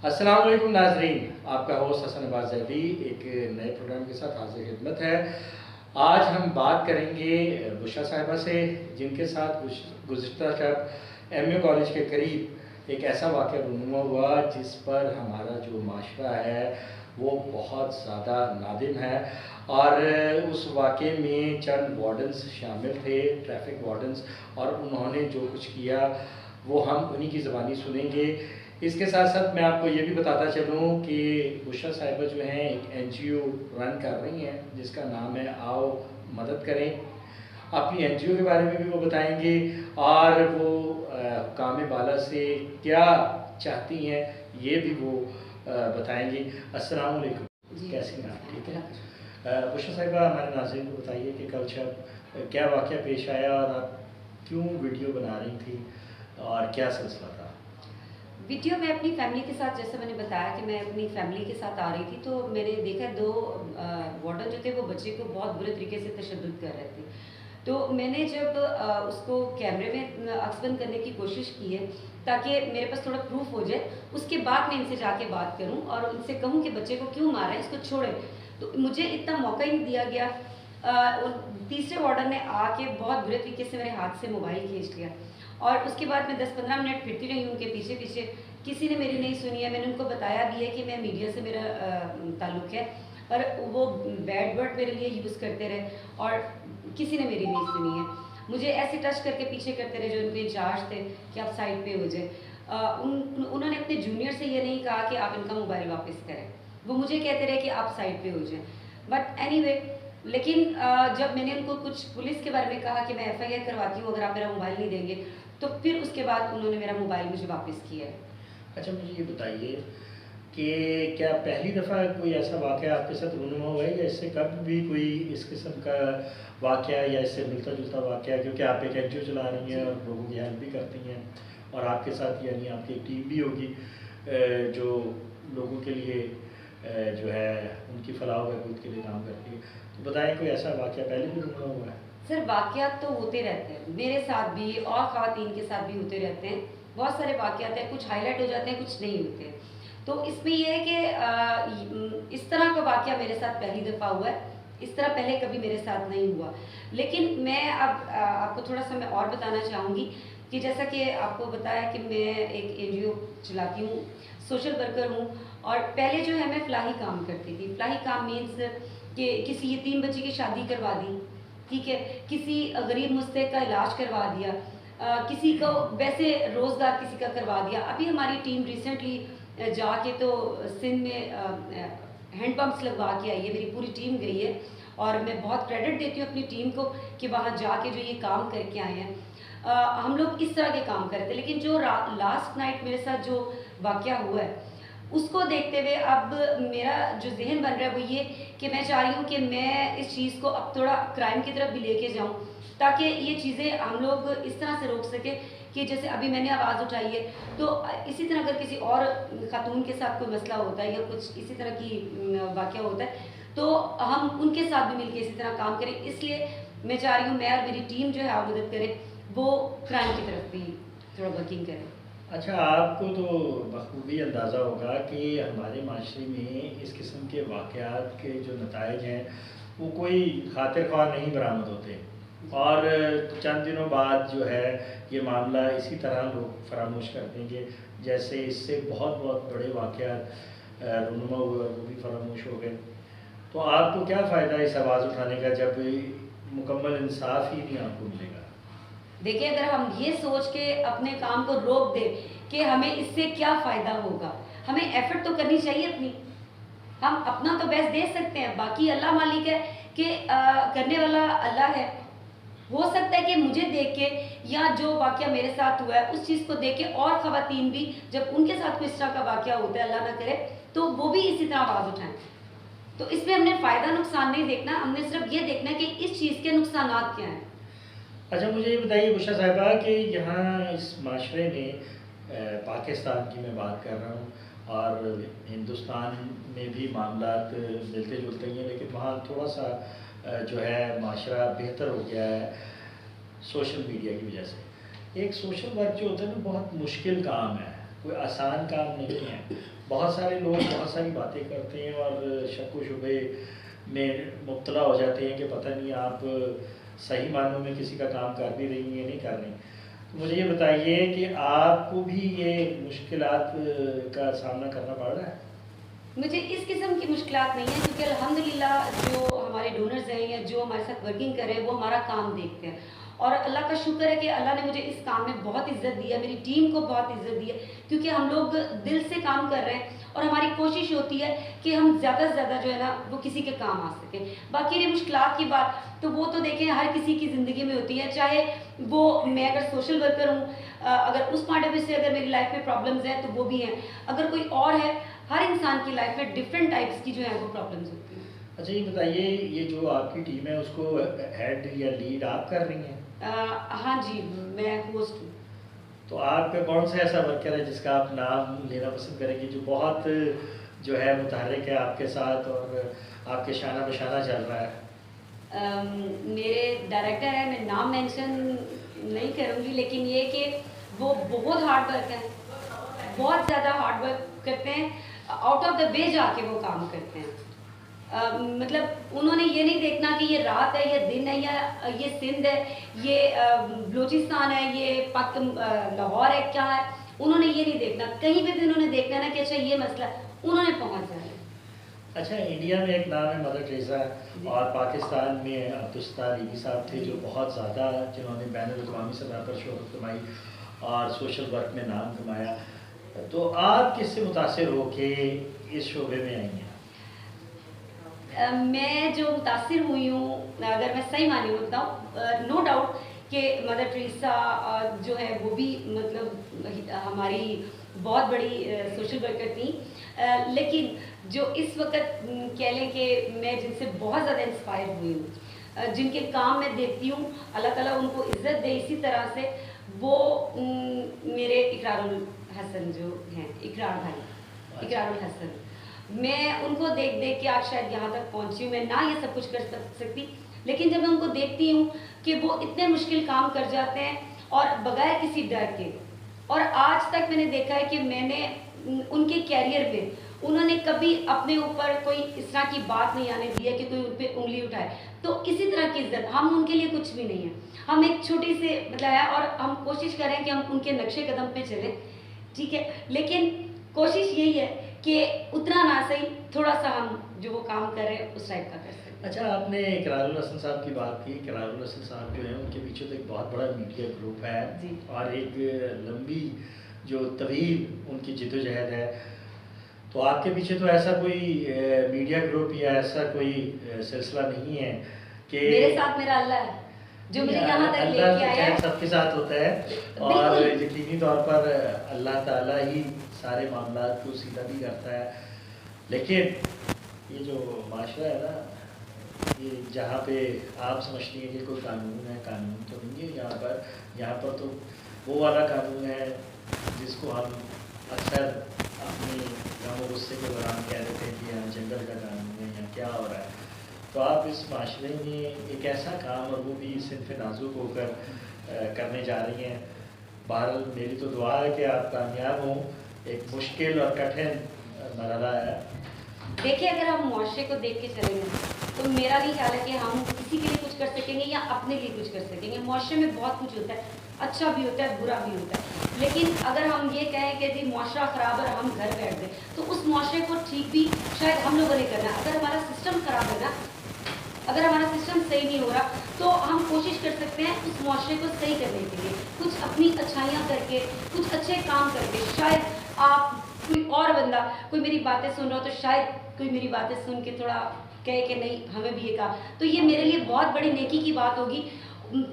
السلام علیکم ناظرین، آپ کا ہوسٹ حسن عباس زیدی ایک نئے پروگرام کے ساتھ حاضر خدمت ہے۔ آج ہم بات کریں گے بشرا صاحبہ سے، جن کے ساتھ گزشتہ شب ایم اے کالج کے قریب ایک ایسا واقعہ رونما ہوا جس پر ہمارا جو معاشرہ ہے وہ بہت زیادہ نادم ہے، اور اس واقعے میں چند وارڈنز شامل تھے، ٹریفک وارڈنز، اور انہوں نے جو کچھ کیا وہ ہم انہی کی زبانی سنیں گے۔ اس کے ساتھ ساتھ میں آپ کو یہ بھی بتاتا چلوں کہ بشرا صاحبہ جو ہیں ایک این جی او رن کر رہی ہیں جس کا نام ہے آؤ مدد کریں۔ اپنی این جی او کے بارے میں بھی وہ بتائیں گے، اور وہ حکام بالا سے کیا چاہتی ہیں یہ بھی وہ بتائیں گی۔ السلام علیکم جی، کیسی ہیں آپ؟ ٹھیک ہے۔ بشرا صاحبہ، ہمارے ناظرین کو بتائیے کہ کل شب کیا واقعہ پیش آیا، اور آپ کیوں ویڈیو بنا رہی تھی، اور کیا سلسلہ تھا؟ ویڈیو میں اپنی فیملی کے ساتھ، جیسا میں نے بتایا کہ میں اپنی فیملی کے ساتھ آ رہی تھی، تو میں نے دیکھا دو وارڈن جو تھے وہ بچے کو بہت برے طریقے سے تشدد کر رہے تھے۔ تو میں نے جب اس کو کیمرے میں عکس بند کرنے کی کوشش کی ہے تاکہ میرے پاس تھوڑا پروف ہو جائے، اس کے بعد میں ان سے جا کے بات کروں اور ان سے کہوں کہ بچے کو کیوں مارا ہے، اس کو چھوڑیں، تو مجھے اتنا موقع ہی نہیں دیا گیا۔ تیسرے وارڈن نے آ کے بہت برے طریقے سے میرے ہاتھ سے موبائل کھینچ لیا، اور اس کے بعد میں 10-15 منٹ پھرتی رہی ہوں کہ پیچھے پیچھے، کسی نے میری نہیں سنی ہے۔ میں نے ان کو بتایا بھی ہے کہ میں میڈیا سے میرا تعلق ہے، پر وہ بیڈ ورڈ میرے لیے یوز کرتے رہے اور کسی نے میری نہیں سنی ہے۔ مجھے ایسے ٹچ کر کے پیچھے کرتے رہے جو ان کے انچارج تھے کہ آپ سائڈ پہ ہو جائیں۔ انہوں نے اپنے جونیئر سے یہ نہیں کہا کہ آپ ان کا موبائل واپس کریں، وہ مجھے کہتے رہے کہ آپ سائڈ پہ ہو جائیں۔ بٹ اینی وے، لیکن جب میں نے ان کو کچھ پولیس کے بارے میں کہا کہ میں ایف آئی آر کرواتی ہوں اگر آپ میرا موبائل نہیں دیں گے، تو پھر اس کے بعد انہوں نے میرا موبائل مجھے واپس کیا ہے۔ اچھا، مجھے یہ بتائیے کہ کیا پہلی دفعہ کوئی ایسا واقعہ آپ کے ساتھ رونما ہوا ہے، یا اس سے کبھی بھی کوئی اس قسم کا واقعہ یا اس سے ملتا جلتا واقعہ، کیونکہ آپ ایک این جی او چلا رہی ہیں اور لوگوں کی ہیلپ بھی کرتی ہیں، اور آپ کے ساتھ یعنی آپ کی ایک ٹیم بھی ہوگی جو لوگوں کے لیے جو ہے ان کی فلاح و بہبود کے لیے کام کرتی ہے، تو بتائیں کوئی ایسا واقعہ پہلے بھی رونما ہوا ہے؟ سر، واقعات تو ہوتے رہتے ہیں، میرے ساتھ بھی اور خواتین کے ساتھ بھی ہوتے رہتے ہیں، بہت سارے واقعات ہیں، کچھ ہائی لائٹ ہو جاتے ہیں، کچھ نہیں ہوتے۔ تو اس میں یہ ہے کہ اس طرح کا واقعہ میرے ساتھ پہلی دفعہ ہوا ہے، اس طرح پہلے کبھی میرے ساتھ نہیں ہوا۔ لیکن میں اب آپ کو تھوڑا سا میں اور بتانا چاہوں گی کہ جیسا کہ آپ کو بتایا کہ میں ایک این جی او چلاتی ہوں، سوشل ورکر ہوں، اور پہلے جو ہے میں فلاحی کام کرتی تھی۔ فلاحی کام مینس کہ کسی یتیم بچے کی شادی کروا دی، ٹھیک ہے، کسی غریب مستحق کا علاج کروا دیا، کسی کو ویسے روزگار کسی کا کروا دیا۔ ابھی ہماری ٹیم ریسنٹلی جا کے تو سندھ میں ہینڈ پمپس لگوا کے آئی ہے، میری پوری ٹیم گئی ہے، اور میں بہت کریڈٹ دیتی ہوں اپنی ٹیم کو کہ وہاں جا کے جو یہ کام کر کے آئے ہیں۔ ہم لوگ اس طرح کے کام کرتے ہیں، لیکن جو لاسٹ نائٹ میرے ساتھ جو واقعہ ہوا ہے اس کو دیکھتے ہوئے اب میرا جو ذہن بن رہا ہے وہ یہ کہ میں چاہ رہی ہوں کہ میں اس چیز کو اب تھوڑا کرائم کی طرف بھی لے کے جاؤں، تاکہ یہ چیزیں ہم لوگ اس طرح سے روک سکیں کہ جیسے ابھی میں نے آواز اٹھائی ہے، تو اسی طرح اگر کسی اور خاتون کے ساتھ کوئی مسئلہ ہوتا ہے یا کچھ اسی طرح کی واقعہ ہوتا ہے تو ہم ان کے ساتھ بھی مل کے اسی طرح کام کریں۔ اس لیے میں چاہ رہی ہوں میں اور میری ٹیم جو ہے آپ مدد کرے، وہ کرائم کی طرف بھی تھوڑا ورکنگ کرے۔ اچھا، آپ کو تو بخوبی اندازہ ہوگا کہ ہمارے معاشرے میں اس قسم کے واقعات کے جو نتائج ہیں وہ کوئی خاطر خواہ نہیں برآمد ہوتے، اور چند دنوں بعد جو ہے یہ معاملہ اسی طرح لوگ فراموش کر دیں گے، جیسے اس سے بہت بہت بڑے واقعات رونما ہوئے اور وہ بھی فراموش ہو گئے۔ تو آپ کو کیا فائدہ اس آواز اٹھانے کا جب مکمل انصاف ہی نہیں آپ کو ملے گا؟ دیکھیں، اگر ہم یہ سوچ کے اپنے کام کو روک دیں کہ ہمیں اس سے کیا فائدہ ہوگا، ہمیں ایفرٹ تو کرنی چاہیے اپنی، ہم اپنا تو بیسٹ دے سکتے ہیں، باقی اللہ مالک ہے کہ کرنے والا اللہ ہے۔ ہو سکتا ہے کہ مجھے دیکھ کے یا جو واقعہ میرے ساتھ ہوا ہے اس چیز کو دیکھ کے اور خواتین بھی جب ان کے ساتھ کوئی اس طرح کا واقعہ ہوتا ہے، اللہ نہ کرے، تو وہ بھی اسی طرح آواز اٹھائیں۔ تو اس میں ہم نے فائدہ نقصان نہیں دیکھنا، ہم نے صرف یہ دیکھنا کہ اس چیز کے نقصانات کیا ہیں۔ اچھا، مجھے یہ بتائیے بشرا صاحبہ کہ یہاں اس معاشرے میں پاکستان کی میں بات کر رہا ہوں، اور ہندوستان میں بھی معاملات ملتے جلتے ہی ہیں، لیکن وہاں تھوڑا سا جو ہے معاشرہ بہتر ہو گیا ہے سوشل میڈیا کی وجہ سے۔ ایک سوشل ورک جو ہوتا ہے نا بہت مشکل کام ہے، کوئی آسان کام نہیں ہے، بہت سارے لوگ بہت ساری باتیں کرتے ہیں اور شک و شبے میں مبتلا ہو جاتے ہیں کہ پتہ نہیں آپ صحیح معنوں میں کسی کا کام کر بھی رہی ہیں نہیں کر رہی. تو مجھے یہ بتائیے کہ آپ کو بھی یہ مشکلات کا سامنا کرنا پڑ رہا ہے؟ مجھے اس قسم کی مشکلات نہیں ہیں کیونکہ الحمدللہ جو ہمارے ڈونرز ہیں یا جو ہمارے ساتھ ورکنگ کر رہے ہیں وہ ہمارا کام دیکھتے ہیں, اور اللہ کا شکر ہے کہ اللہ نے مجھے اس کام میں بہت عزت دی ہے, میری ٹیم کو بہت عزت دی ہے, کیونکہ ہم لوگ دل سے کام کر رہے ہیں اور ہماری کوشش ہوتی ہے کہ ہم زیادہ سے زیادہ جو ہے نا وہ کسی کے کام آ سکیں. باقی رہی مشکلات کی بات تو وہ تو دیکھیں ہر کسی کی زندگی میں ہوتی ہے, چاہے وہ میں اگر سوشل ورکر ہوں, اگر اس پوائنٹ آف ویو سے اگر میری لائف میں پرابلمز ہیں تو وہ بھی ہیں, اگر کوئی اور ہے, ہر انسان کی لائف میں ڈفرینٹ ٹائپس کی جو ہیں وہ پرابلمز ہوتی ہیں. اچھا یہ بتائیے, یہ جو آپ کی ٹیم ہے اس کو ہیڈ یا لیڈ آپ کر رہی ہیں؟ ہاں جی, میں ہوسٹ ہوں. تو آپ کا کون سا ایسا ورکر ہے جس کا آپ نام لینا پسند کریں گے جو بہت جو ہے متحرک ہے آپ کے ساتھ اور آپ کے شانہ بشانہ چل رہا ہے؟ میرے ڈائریکٹر ہیں, میں نام مینشن نہیں کروں گی, لیکن یہ کہ وہ بہت ہارڈ ورک ہیں, بہت زیادہ ہارڈ ورک کرتے ہیں, آؤٹ آف دا وے جا کے وہ کام کرتے ہیں. مطلب انہوں نے یہ نہیں دیکھنا کہ یہ رات ہے, یہ دن ہے, یا یہ سندھ ہے, یہ بلوچستان ہے, یہ لاہور ہے, کیا ہے, انہوں نے یہ نہیں دیکھنا. کہیں پہ بھی انہوں نے دیکھنا نا کہ اچھا یہ مسئلہ ہے, انہوں نے پہنچ جانا ہے. اچھا, انڈیا میں ایک نام ہے مدر ٹریسا اور پاکستان میں عبدالستار بی بی صاحب تھے جو بہت زیادہ, جنہوں نے بین الاقوامی سطح پر شہرت کمائی اور سوشل ورک میں نام کمایا. تو آپ کس سے متاثر ہو کے اس شعبے میں آئی ہیں؟ میں جو متاثر ہوئی ہوں, اگر میں صحیح معنی میں بتاؤں, نو ڈاؤٹ کہ مدر ٹریسا جو ہے وہ بھی مطلب ہماری بہت بڑی سوشل ورکر تھیں, لیکن جو اس وقت کہہ لیں کہ میں جن سے بہت زیادہ انسپائر ہوئی ہوں, جن کے کام میں دیکھتی ہوں اللہ تعالیٰ ان کو عزت دے اسی طرح سے, وہ میرے اقرار الحسن جو ہیں, اقرار بھائی, اقرار الحسن. میں ان کو دیکھ دیکھ کے آج شاید یہاں تک پہنچی ہوں. میں نہ یہ سب کچھ کر سکتی, لیکن جب میں ان کو دیکھتی ہوں کہ وہ اتنے مشکل کام کر جاتے ہیں اور بغیر کسی ڈر کے, اور آج تک میں نے دیکھا ہے کہ میں نے ان کے کیریئر میں انہوں نے کبھی اپنے اوپر کوئی اس طرح کی بات نہیں آنے دی ہے کہ کوئی ان پہ انگلی اٹھائے. تو اسی طرح کی عزت, ہم ان کے لیے کچھ بھی نہیں ہیں, ہم ایک چھوٹی سے مطلب ہے, اور ہم کوشش کریں کہ ہم ان کے نقشے قدم پہ چلیں, ٹھیک ہے, لیکن کوشش یہی ہے کہ اتنا نہ صحیح, تھوڑا سا ہم جو وہ کام کر رہے ہیں اس ٹائپ کا کر سکیں. اچھا, آپ نے اقرار الحسن صاحب کی بات کی. اقرار الحسن صاحب جو ہیں ان کے پیچھے تو ایک بہت بڑا میڈیا گروپ ہے جی, اور ایک لمبی جو طویل ان کی جدوجہد ہے. تو آپ کے پیچھے تو ایسا کوئی میڈیا گروپ یا ایسا کوئی سلسلہ نہیں ہے کہ میرے ساتھ میرا اللہ ہے جو مجھے یہاں تک لے کے آیا ہے. سب کے ساتھ ہوتا ہے اور یقینی طور پر اللہ تعالیٰ ہی سارے معاملات کو سیدھا بھی کرتا ہے. لیکن یہ جو معاشرہ ہے نا, یہ جہاں پہ آپ سمجھتی ہیں کہ کوئی قانون ہے, قانون تو نہیں ہے یہاں پر. یہاں پر تو وہ والا قانون ہے جس کو ہم اکثر اپنے غم و غصے کے دوران کہہ دیتے ہیں کہ یہاں جنگل کا قانون ہے, یہاں کیا ہو رہا ہے. تو آپ اس معاشرے میں ایک ایسا کام, اور وہ بھی صنف نازک ہو کر کرنے جا رہی ہیں. بہرحال میری تو دعا ہے کہ آپ کامیاب ہوں. ایک مشکل اور کٹھن مرحلہ ہے. دیکھیں, اگر ہم معاشرے کو دیکھ کے چلیں گے تو میرا بھی خیال ہے کہ ہم کسی کے لیے کچھ کر سکیں گے یا اپنے لیے کچھ کر سکیں گے. معاشرے میں بہت کچھ ہوتا ہے, اچھا بھی ہوتا ہے, برا بھی ہوتا ہے, لیکن اگر ہم یہ کہیں کہ جی معاشرہ خراب ہے اور ہم گھر بیٹھ دیں تو اس معاشرے کو ٹھیک بھی شاید ہم لوگوں نے کرنا ہے. اگر ہمارا سسٹم خراب ہے نا, اگر ہمارا سسٹم صحیح نہیں ہو رہا تو ہم کوشش کر سکتے ہیں اس معاشرے کو صحیح کرنے کے لیے, کچھ اپنی اچھائیاں کر کے, کچھ اچھے کام کر کے. شاید آپ کوئی اور بندہ کوئی میری باتیں سن رہا ہو تو شاید کوئی میری باتیں سن کے تھوڑا کہے کہ نہیں ہمیں بھی یہ کہا, تو یہ میرے لیے بہت بڑی نیکی کی بات ہوگی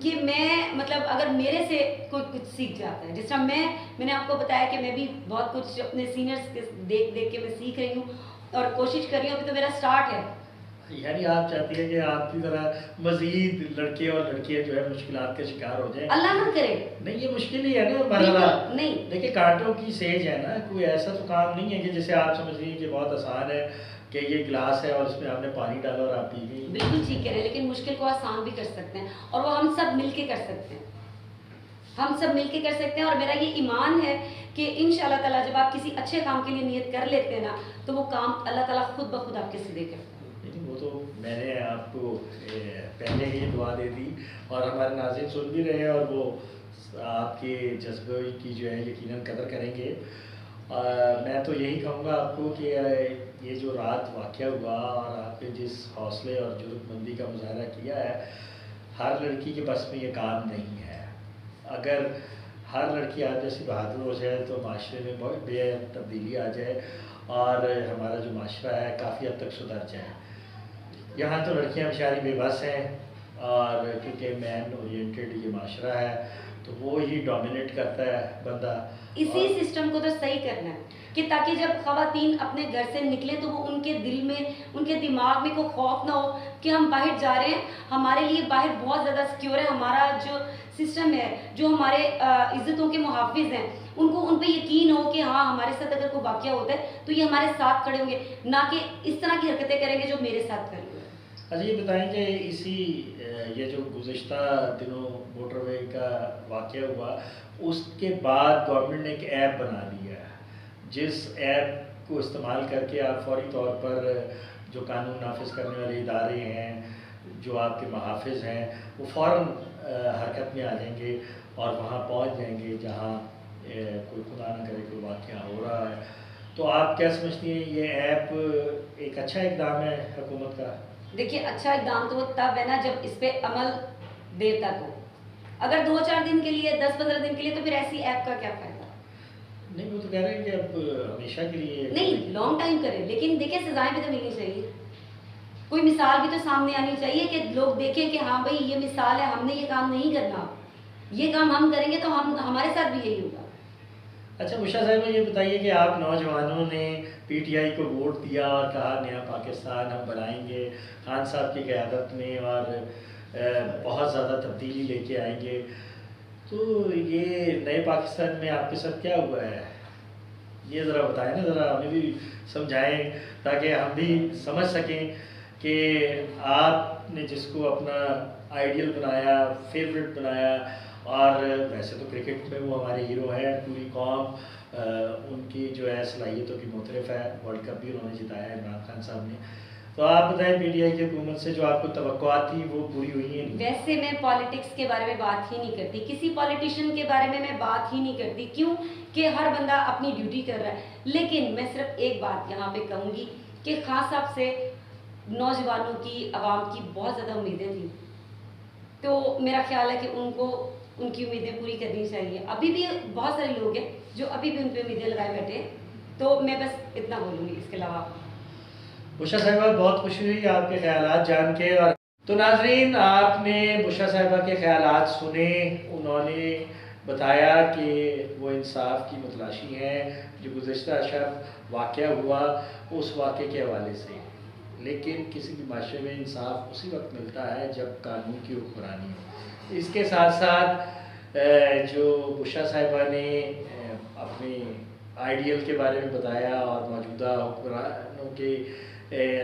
کہ میں مطلب اگر میرے سے کوئی کچھ سیکھ جاتا ہے. جس طرح میں نے آپ کو بتایا کہ میں بھی بہت کچھ اپنے سینئرس کے دیکھ دیکھ کے میں سیکھ رہی ہوں اور کوشش کر رہی ہوں. ابھی تو میرا سٹارٹ ہے. یعنی آپ چاہتی ہیں کہ آپ کی طرح مزید لڑکے اور لڑکیاں جو ہے مشکلات کے شکار ہو جائیں؟ اللہ نہ کرے. نہیں, یہ مشکل ہی ہے نا مرحلہ. نہیں, دیکھیں کانٹوں کی سیج ہے نا, کوئی ایسا تو کام نہیں ہے کہ جسے آپ سمجھ رہی ہیں کہ بہت آسان ہے کہ یہ گلاس ہے اور اس میں آپ نے پانی ڈالا اور آپ پی گئی. بالکل ٹھیک کہہ رہے ہیں, لیکن مشکل کو آسان بھی کر سکتے ہیں اور وہ ہم سب مل کے کر سکتے ہیں. ہم سب مل کے کر سکتے ہیں، اور میرا یہ ایمان ہے کہ انشاءاللہ تعالیٰ جب آپ کسی اچھے کام کے لیے نیت کر لیتے ہیں نا تو وہ کام اللہ تعالیٰ خود بخود آپ کے سیدھے کرتا ہے۔ لیکن وہ تو میں نے آپ کو پہلے ہی دعا دے دی اور ہمارے ناظرین سن بھی رہے ہیں اور وہ آپ کے جذبے کی جو ہے یقیناً قدر کریں گے۔ میں تو یہی کہوں گا آپ کو کہ یہ جو رات واقعہ ہوا اور آپ نے جس حوصلے اور جرأت مندی کا مظاہرہ کیا ہے، ہر لڑکی کے بس میں یہ کام نہیں ہے۔ اگر ہر لڑکی آپ جیسی بہادر ہو جائے تو معاشرے میں بہت بے حد تبدیلی آ جائے اور ہمارا جو معاشرہ ہے کافی حد تک سدھر جائے۔ یہاں تو لڑکیاں بیچاری بے بس ہیں، اور کیونکہ مین اورینٹڈ یہ معاشرہ ہے تو وہ ہی ڈومینیٹ کرتا ہے بندہ۔ اسی سسٹم کو تو صحیح کرنا ہے کہ تاکہ جب خواتین اپنے گھر سے نکلیں تو وہ ان کے دل میں، ان کے دماغ میں کوئی خوف نہ ہو کہ ہم باہر جا رہے ہیں، ہمارے لیے باہر بہت زیادہ سیکیور ہے، ہمارا جو سسٹم ہے، جو ہمارے عزتوں کے محافظ ہیں، ان پہ یقین ہو کہ ہاں ہمارے ساتھ اگر کوئی واقعہ ہوتا ہے تو یہ ہمارے ساتھ کھڑے ہوں گے، نہ کہ اس طرح کی حرکتیں کریں گے جو میرے ساتھ کریں گے۔ اچھا یہ بتائیں کہ یہ جو گزشتہ دنوں موٹر وے کا واقعہ ہوا اس کے بعد گورنمنٹ نے ایک ایپ بنا دی ہے، جس ایپ کو استعمال کر کے آپ فوری طور پر جو قانون نافذ کرنے والے ادارے ہیں، جو آپ کے محافظ ہیں، وہ فوراً حرکت میں آ جائیں گے اور وہاں پہنچ جائیں گے جہاں کوئی خدا نہ کرے کوئی واقعہ ہو رہا ہے۔ تو آپ کیا سمجھتی ہیں یہ ایپ ایک اچھا اقدام ہے حکومت کا؟ دیکھیے اچھا اقدام تو تب ہے نا جب اس پہ عمل دیر تک ہو، اگر 2-4 دن کے لیے، 10-15 دن کے لیے، تو پھر ایسی ایپ کا کیا فائدہ؟ نہیں وہ تو کہہ رہے ہیں کہ اب ہمیشہ کے لیے نہیں، لانگ ٹائم کرے، لیکن دیکھیں سزائیں بھی تو ملنی چاہیے، کوئی مثال بھی تو سامنے آنی چاہیے کہ لوگ دیکھیں کہ ہاں بھائی یہ مثال ہے، ہم نے یہ کام نہیں کرنا، یہ کام ہم کریں گے تو ہمارے ساتھ بھی یہی ہوگا۔ اچھا بشرا صاحبہ یہ بتائیے کہ آپ نوجوانوں نے پی ٹی آئی کو ووٹ دیا اور کہا نیا پاکستان ہم بنائیں گے خان صاحب کی قیادت میں اور بہت زیادہ تبدیلی لے کے آئیں گے، تو یہ نئے پاکستان میں آپ کے ساتھ کیا ہوا ہے؟ یہ ذرا بتائیں نا، ذرا ہمیں بھی سمجھائیں تاکہ ہم بھی سمجھ سکیں کہ آپ نے جس کو اپنا آئیڈیل بنایا، فیوریٹ بنایا، اور ویسے تو کرکٹ میں وہ ہمارے ہیرو ہیں، پوری قوم ان کی جو ہے صلاحیتوں کی معترف ہے، ورلڈ کپ بھی انہوں نے جتایا ہے عمران خان صاحب نے۔ تو آپ بتائیں پی ٹی آئی کی حکومت سے جو آپ کو توقعات تھی وہ پوری ہوئی ہیں؟ ویسے میں پالیٹکس کے بارے میں بات ہی نہیں کرتی، کسی پالیٹیشین کے بارے میں بات ہی نہیں کرتی، کیوں کہ ہر بندہ اپنی ڈیوٹی کر رہا ہے۔ لیکن میں صرف ایک بات یہاں پہ کہوں گی کہ خان صاحب سے نوجوانوں کی، عوام کی بہت زیادہ امیدیں تھیں، تو میرا خیال ہے کہ ان کی امیدیں پوری کرنی چاہیے۔ ابھی بھی بہت سارے لوگ ہیں جو ابھی بھی ان پہ امیدیں لگائے بیٹھے ہیں، تو میں بس اتنا بولوں گی، اس کے علاوہ۔ بشرا صاحبہ بہت خوشی ہوئی آپ کے خیالات جان کے۔ اور تو ناظرین آپ نے بشرا صاحبہ کے خیالات سنے، انہوں نے بتایا کہ وہ انصاف کی متلاشی ہیں، جو گزشتہ شب واقعہ ہوا اس واقعے کے حوالے سے، لیکن کسی بھی معاشرے میں انصاف اسی وقت ملتا ہے جب قانون کی حکمرانی ہو۔ اس کے ساتھ ساتھ جو بشرا صاحبہ نے اپنے آئیڈیل کے بارے میں بتایا اور موجودہ حکمرانوں کے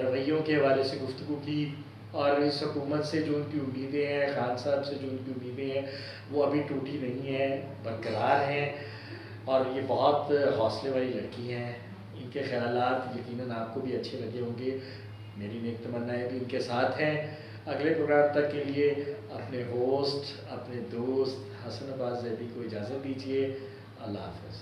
رویوں کے حوالے سے گفتگو کی، اور اس حکومت سے جو ان کی امیدیں ہیں، خان صاحب سے جو ان کی امیدیں ہیں، وہ ابھی ٹوٹی نہیں ہیں، برقرار ہیں، اور یہ بہت حوصلے والی لڑکی ہیں۔ ان کے خیالات یقیناً آپ کو بھی اچھے لگے ہوں گے، میری نیک تمنائیں بھی ان کے ساتھ ہیں۔ اگلے پروگرام تک کے لیے اپنے ہوسٹ، اپنے دوست حسن عباس زیدی کو اجازت دیجیے۔ اللہ حافظ۔